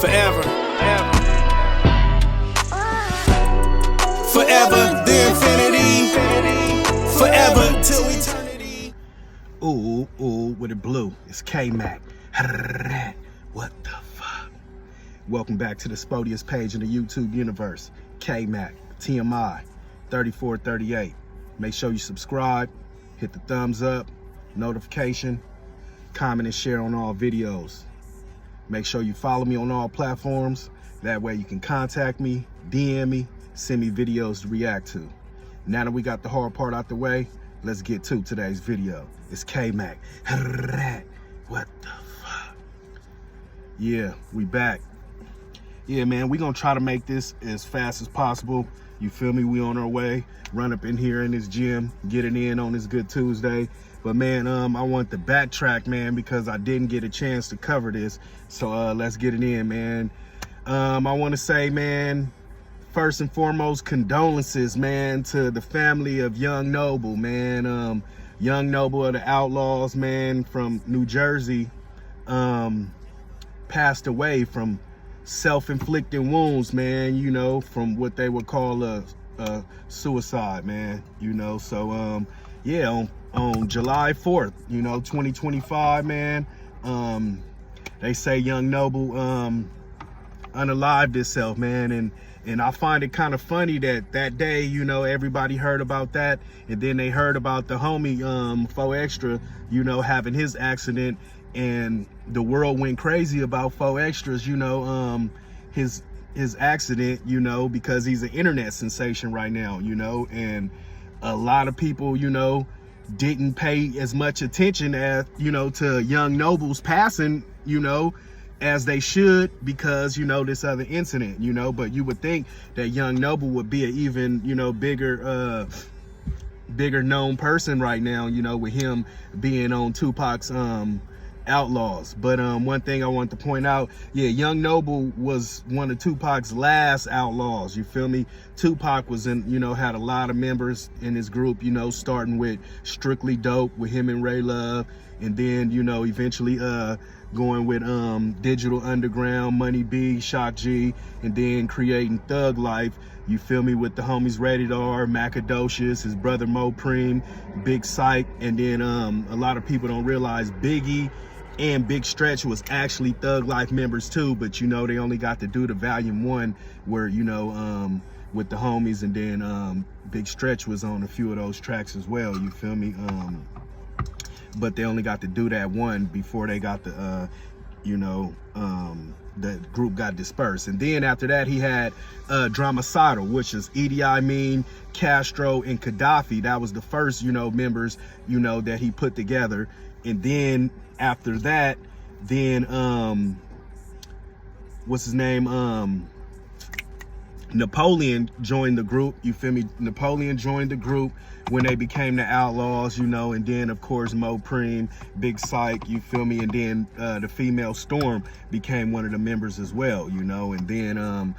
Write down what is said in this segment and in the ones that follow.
forever. Forever, the infinity. Forever till eternity. Ooh, with it blue. It's K-Mac. What the fuck? Welcome back to the spodiest page in the YouTube universe. K-Mac, TMI, 3438. Make sure you subscribe, hit the thumbs up, notification, comment and share on all videos. Make sure you follow me on all platforms. That way you can contact me, DM me, send me videos to react to. Now that we got the hard part out the way, let's get to today's video. It's K-Mac. What the fuck? Yeah, we back. Yeah, man, we gonna try to make this as fast as possible. You feel me? We on our way. Run up in here in this gym, get it in on this good Tuesday. But man, I want to backtrack, man, because I didn't get a chance to cover this. So let's get it in, man. I want to say, man, first and foremost, condolences, man, to the family of Young Noble, man. Young Noble of the Outlaws, man, from New Jersey, passed away from self-inflicted wounds, man, you know, from what they would call a suicide, man, you know. So yeah, on July 4th, you know, 2025, man, they say Young Noble unalived himself, man, and I find it kind of funny that day, you know, everybody heard about that, and then they heard about the homie 4Extra, you know, having his accident, and the world went crazy about 4Extra's, you know, his accident, you know, because he's an internet sensation right now, you know, and a lot of people, you know, didn't pay as much attention as, you know, to Young Noble's passing, you know, as they should, because, you know, this other incident, you know. But you would think that Young Noble would be an even, you know, bigger known person right now, you know, with him being on Tupac's Outlaws. But one thing I want to point out, yeah, Young Noble was one of Tupac's last outlaws, you feel me? Tupac was in, you know, had a lot of members in his group, you know, starting with Strictly Dope with him and Ray Love, and then, you know, eventually going with Digital Underground, Money B, Shock G, and then creating Thug Life, you feel me, with the homies Rated R, Macadocious, his brother Mo Preem, Big Psych, and then a lot of people don't realize Biggie and Big Stretch was actually Thug Life members too, but you know, they only got to do the volume 1 where, you know, with the homies, and then Big Stretch was on a few of those tracks as well, you feel me? But they only got to do that one before they got the, you know, the group got dispersed. And then after that, he had Dramacidal, which is Idi Amin, Castro, and Gaddafi. That was the first, you know, members, you know, that he put together. And then after that, then what's his name? Napoleon joined the group, you feel me? Napoleon joined the group when they became the Outlaws, you know, and then of course Mo Preem, Big Psych, you feel me? And then the female Storm became one of the members as well, you know. And then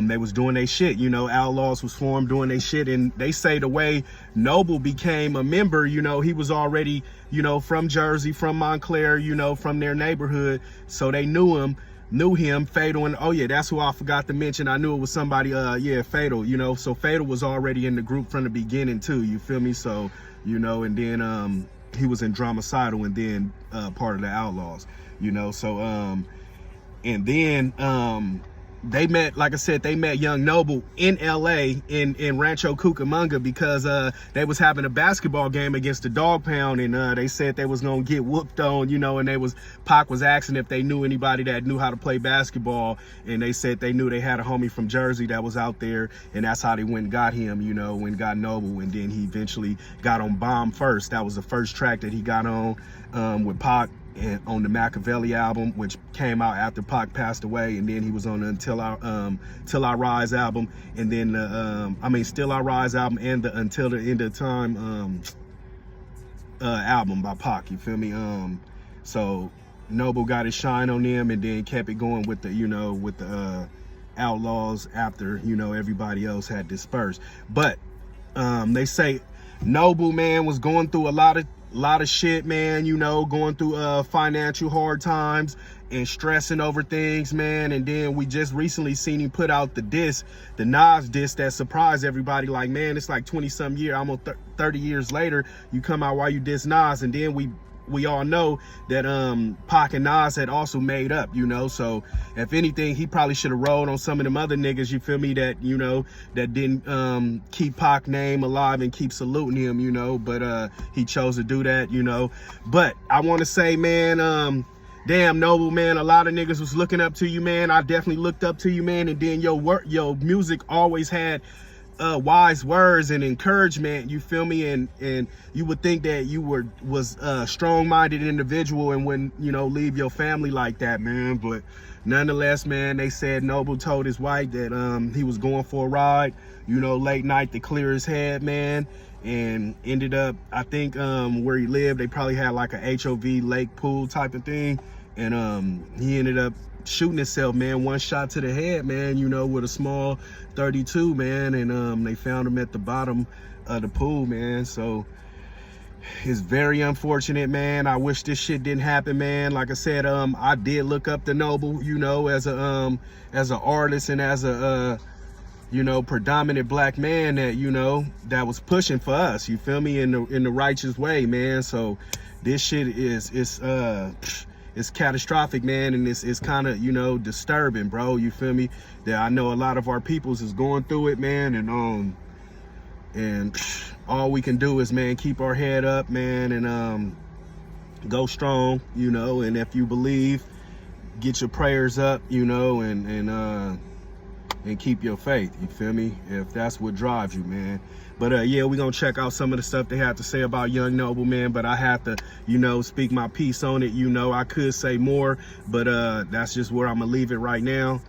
they was doing their shit, you know. Outlaws was formed doing their shit, and they say the way Noble became a member, you know, he was already, you know, from Jersey, from Montclair, you know, from their neighborhood, so they knew him, Fatal, and oh yeah, that's who I forgot to mention. I knew it was somebody, yeah, Fatal, you know. So Fatal was already in the group from the beginning too, you feel me? So, you know, and then he was in Dramacidal, and then part of the Outlaws, you know. So and then they met, like I said, they met Young Noble in LA in Rancho Cucamonga, because they was having a basketball game against the Dog Pound, and they said they was gonna get whooped on, you know. And Pac was asking if they knew anybody that knew how to play basketball, and they said they knew they had a homie from Jersey that was out there, and that's how they went and got him, you know, and got Noble. And then he eventually got on Bomb First. That was the first track that he got on with Pac, and on the Machiavelli album, which came out after Pac passed away. And then he was on the Till I Rise album, and then the Still I Rise album, and the Until the End of Time album by Pac, you feel me? So Noble got his shine on them, and then kept it going with the, you know, with the Outlaws after, you know, everybody else had dispersed. But they say Noble, man, was going through a lot of shit, man, you know, going through financial hard times, and stressing over things, man. And then we just recently seen him put out the Nas disc that surprised everybody. Like, man, it's like 20 some years, almost 30 years later, you come out while you diss Nas. And then we all know that Pac and Nas had also made up, you know. So if anything, he probably should have rolled on some of them other niggas, you feel me, that, you know, that didn't keep Pac name alive and keep saluting him, you know. But he chose to do that, you know. But I want to say, man, damn, Noble, man, a lot of niggas was looking up to you, man. I definitely looked up to you, man. And then your music always had wise words and encouragement, you feel me, and you would think that you was a strong-minded individual and wouldn't, you know, leave your family like that, man. But nonetheless, man, they said Noble told his wife that he was going for a ride, you know, late night to clear his head, man, and ended up, I think where he lived, they probably had like a HOV lake pool type of thing, and he ended up shooting himself, man, one shot to the head, man, you know, with a small 32, man. And they found him at the bottom of the pool, man. So it's very unfortunate, man. I wish this shit didn't happen, man. Like I said, I did look up to Noble, you know, as an artist and as a you know, predominant black man that, you know, that was pushing for us, you feel me, in the righteous way, man. So this shit it's catastrophic, man, and it's kind of, you know, disturbing, bro, you feel me, that I know a lot of our peoples is going through it, man. And all we can do is, man, keep our head up, man, and go strong, you know. And if you believe, get your prayers up, you know, and keep your faith, you feel me, if that's what drives you, man. But yeah, we're gonna check out some of the stuff they have to say about Young Noble, man. But I have to, you know, speak my piece on it. You know, I could say more, but that's just where I'm gonna leave it right now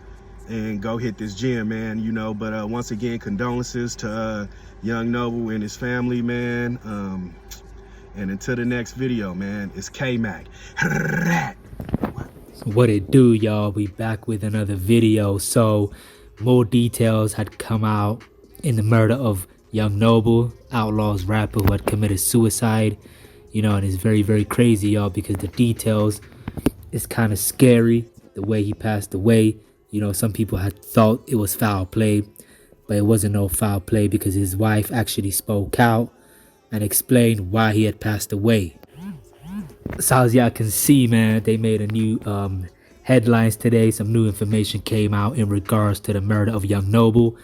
and go hit this gym, man, you know. But once again, condolences to Young Noble and his family, man. And until the next video, man, it's K-Mac. What it do, y'all? We back with another video. So more details had come out in the murder of Young Noble, Outlaw's rapper who had committed suicide, you know. And it's very, very crazy, y'all, because the details is kind of scary, the way he passed away. You know, some people had thought it was foul play, but it wasn't no foul play, because his wife actually spoke out and explained why he had passed away. So as y'all can see, man, they made a new headlines today. Some new information came out in regards to the murder of Young Noble.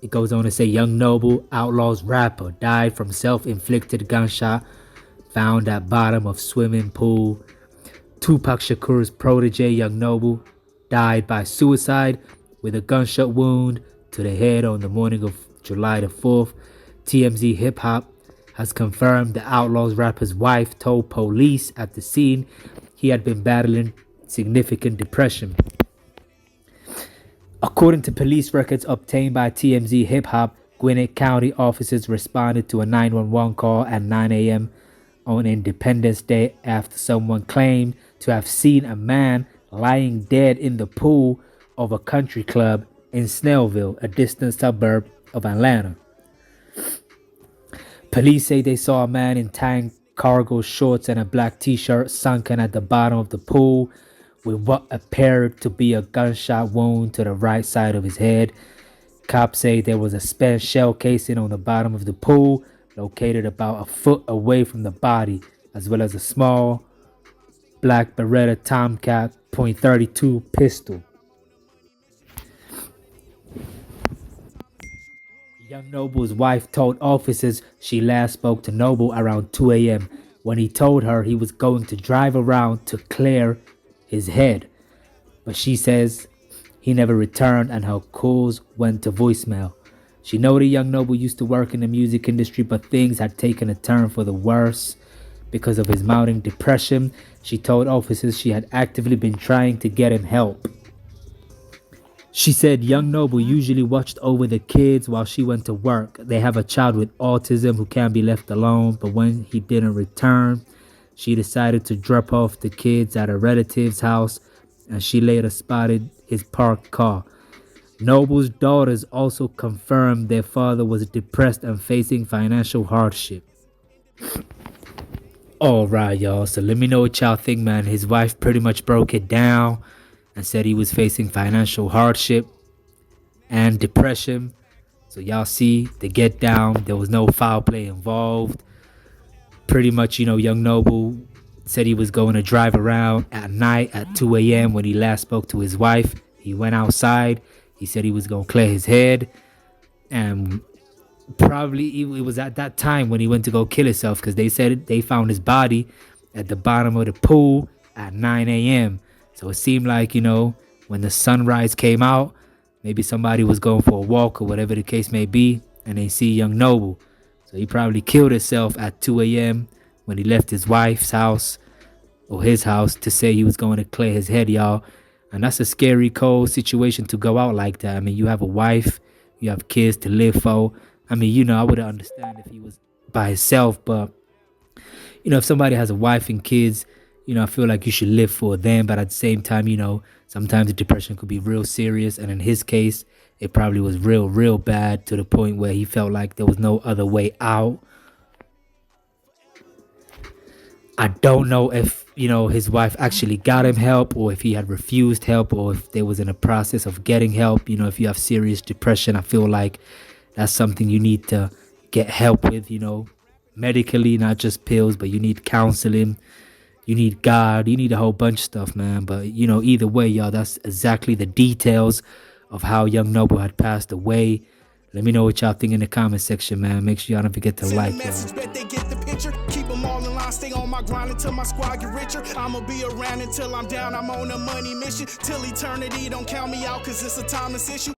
It goes on to say Young Noble, Outlaw's rapper, died from self-inflicted gunshot found at bottom of swimming pool. Tupac Shakur's protege, Young Noble, died by suicide with a gunshot wound to the head on the morning of July the 4th. TMZ Hip Hop has confirmed the Outlaw's rapper's wife told police at the scene he had been battling significant depression. According to police records obtained by TMZ Hip Hop, Gwinnett County officers responded to a 911 call at 9 a.m. on Independence Day after someone claimed to have seen a man lying dead in the pool of a country club in Snellville, a distant suburb of Atlanta. Police say they saw a man in tan cargo shorts and a black t-shirt sunken at the bottom of the pool with what appeared to be a gunshot wound to the right side of his head. Cops say there was a spent shell casing on the bottom of the pool, located about a foot away from the body, as well as a small black Beretta Tomcat .32 pistol. Young Noble's wife told officers she last spoke to Noble around 2 a.m. when he told her he was going to drive around to clear his head. But she says he never returned and her calls went to voicemail. She noted Young Noble used to work in the music industry, but things had taken a turn for the worse because of his mounting depression. She told officers she had actively been trying to get him help. She said Young Noble usually watched over the kids while she went to work. They have a child with autism who can't be left alone, but when he didn't return, she decided to drop off the kids at a relative's house, and she later spotted his parked car. Noble's daughters also confirmed their father was depressed and facing financial hardship. All right, y'all. So let me know what y'all think, man. His wife pretty much broke it down and said he was facing financial hardship and depression. So y'all see the get down. There was no foul play involved. Pretty much, Young Noble said he was going to drive around at night at 2 a.m. when he last spoke to his wife. He went outside. He said he was going to clear his head. And probably it was at that time when he went to go kill himself, because they said they found his body at the bottom of the pool at 9 a.m. So it seemed like, when the sunrise came out, maybe somebody was going for a walk or whatever the case may be, and they see Young Noble. So he probably killed himself at 2 a.m. when he left his wife's house or his house to say he was going to clear his head, y'all. And that's a scary, cold situation to go out like that. I mean, you have a wife, you have kids to live for. I mean, I would understand if he was by himself, but, if somebody has a wife and kids, I feel like you should live for them. But at the same time, sometimes the depression could be real serious. And in his case, it probably was real, real bad to the point where he felt like there was no other way out. I don't know if, his wife actually got him help, or if he had refused help, or if they was in a process of getting help. If you have serious depression, I feel like that's something you need to get help with, medically, not just pills, but you need counseling. You need God. You need a whole bunch of stuff, man. But, either way, y'all, that's exactly the details of how Young Noble had passed away. Let me know what y'all think in the comment section, man. Make sure y'all don't forget to like, y'all. Bet they get the picture. Keep them all in line. Stay on my grind until my squad get richer. I'ma be around until I'm down. I'm on a money mission. Till eternity. Don't count me out, cause it's a timeless issue.